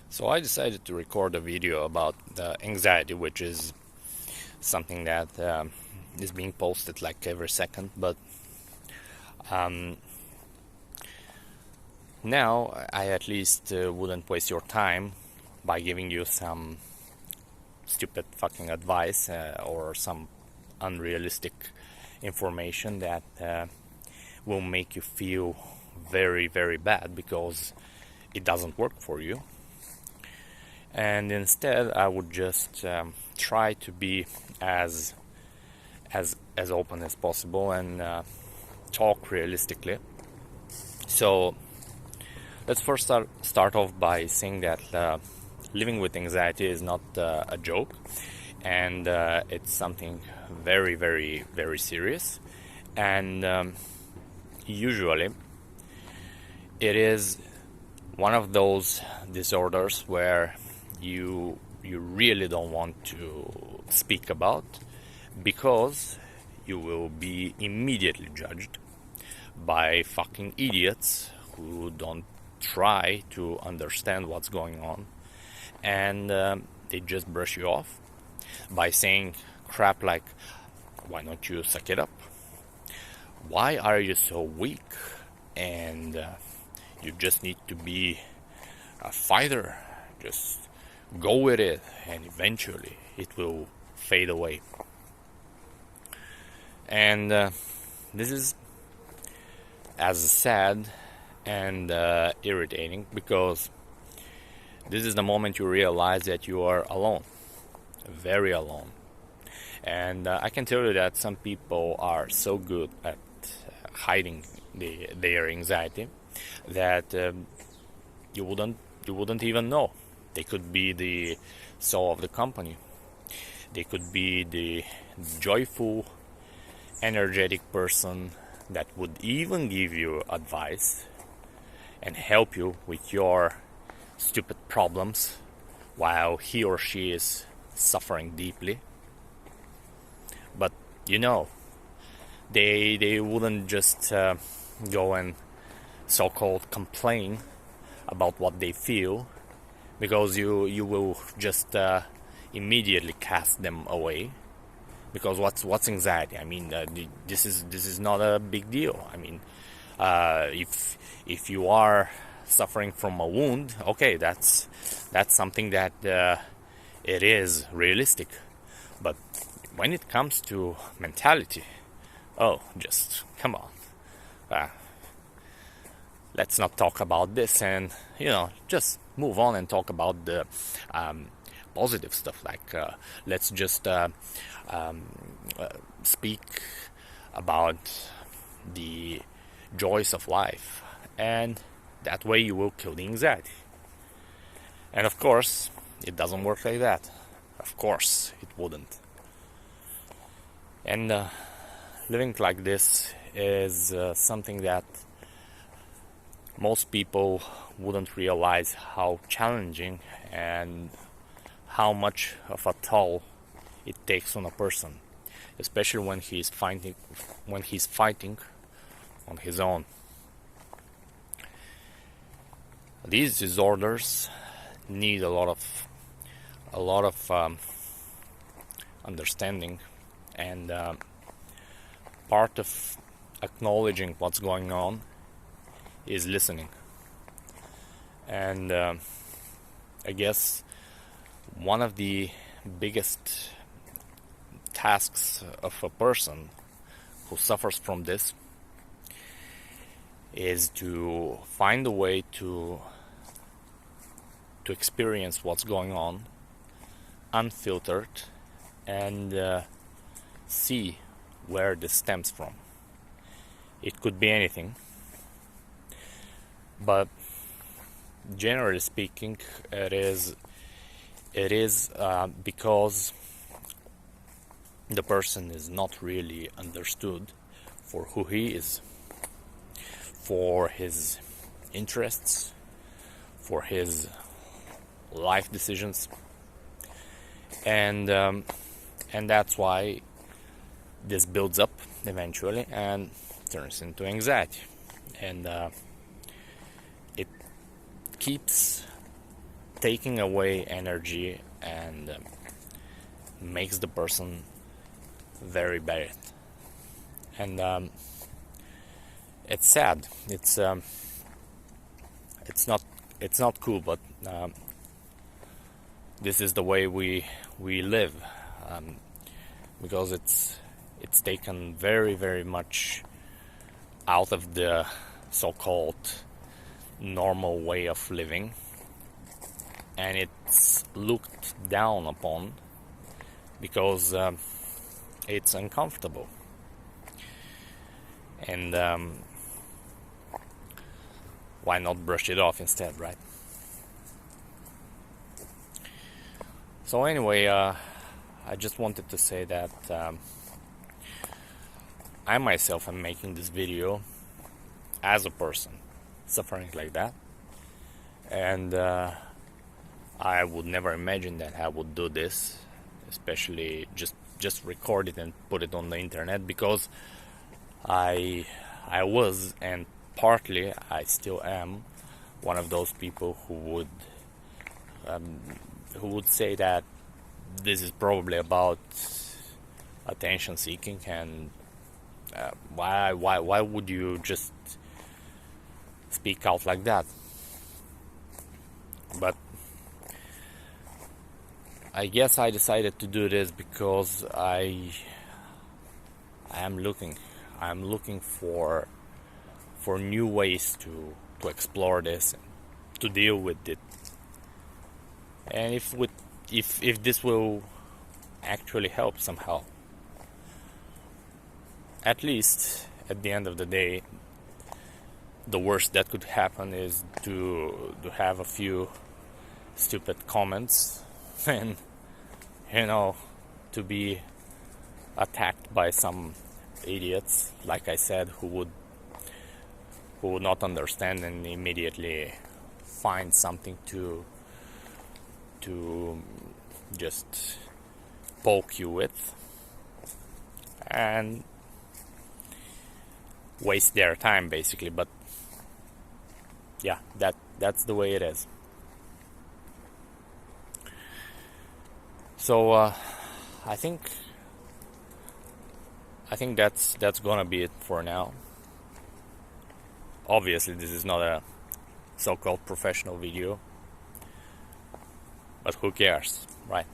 So I decided to record a video about anxiety, which is something that is being posted like every second. But um, now I at least wouldn't waste your time by giving you some stupid fucking advice or some unrealistic information that will make you feel very, very bad because it doesn't work for you. And instead I would just try to be as open as possible and talk realistically. So let's first start off by saying that living with anxiety is not a joke, and it's something very, very, very serious. And usually it is one of those disorders where you really don't want to speak about because you will be immediately judged by fucking idiots who don't try to understand what's going on, and they just brush you off by saying crap like, why don't you suck it up, why are you so weak, and you just need to be a fighter, just go with it and eventually it will fade away. And this is as sad and irritating because this is the moment you realize that you are alone, very alone. And I can tell you that some people are so good at hiding their anxiety that you wouldn't even know. They could be the soul of the company. They could be the joyful, energetic person that would even give you advice and help you with your stupid problems while he or she is suffering deeply. But they wouldn't just go and so-called complain about what they feel, because you will just immediately cast them away. Because what's anxiety? I mean, this is not a big deal. I mean, if you are suffering from a wound, okay, that's something that it is realistic. But when it comes to mentality, oh, just come on. Let's not talk about this, and just move on and talk about the positive stuff. Like let's just speak about the joys of life, and that way you will kill the anxiety. And of course it doesn't work like that. Of course it wouldn't. And living like this is something that most people wouldn't realize how challenging and how much of a toll it takes on a person, especially when he's fighting on his own. These disorders need a lot of understanding, and part of acknowledging what's going on is listening. And I guess one of the biggest tasks of a person who suffers from this is to find a way to experience what's going on unfiltered and see where this stems from. It could be anything, but generally speaking, it is because the person is not really understood for who he is, for his interests, for his life decisions, and that's why this builds up eventually and turns into anxiety, and it keeps taking away energy and makes the person very bad. And it's sad. It's not cool, but this is the way we live, because it's taken very much out of the so-called normal way of living, and it's looked down upon because it's uncomfortable. And why not brush it off instead, right? So anyway, I just wanted to say that I myself am making this video as a person suffering like that, and I would never imagine that I would do this, especially just record it and put it on the internet, because I was, and partly I still am, one of those people who would say that this is probably about attention seeking, and why would you just speak out like that? But I guess I decided to do this because I'm looking for new ways to explore this and to deal with it. And if this will actually help somehow, at least at the end of the day, the worst that could happen is to have a few stupid comments and, to be attacked by some idiots, like I said, who would not understand and immediately find something to just poke you with and waste their time, basically. But yeah, that's the way it is. So I think that's gonna be it for now. Obviously, this is not a so-called professional video, but who cares, right?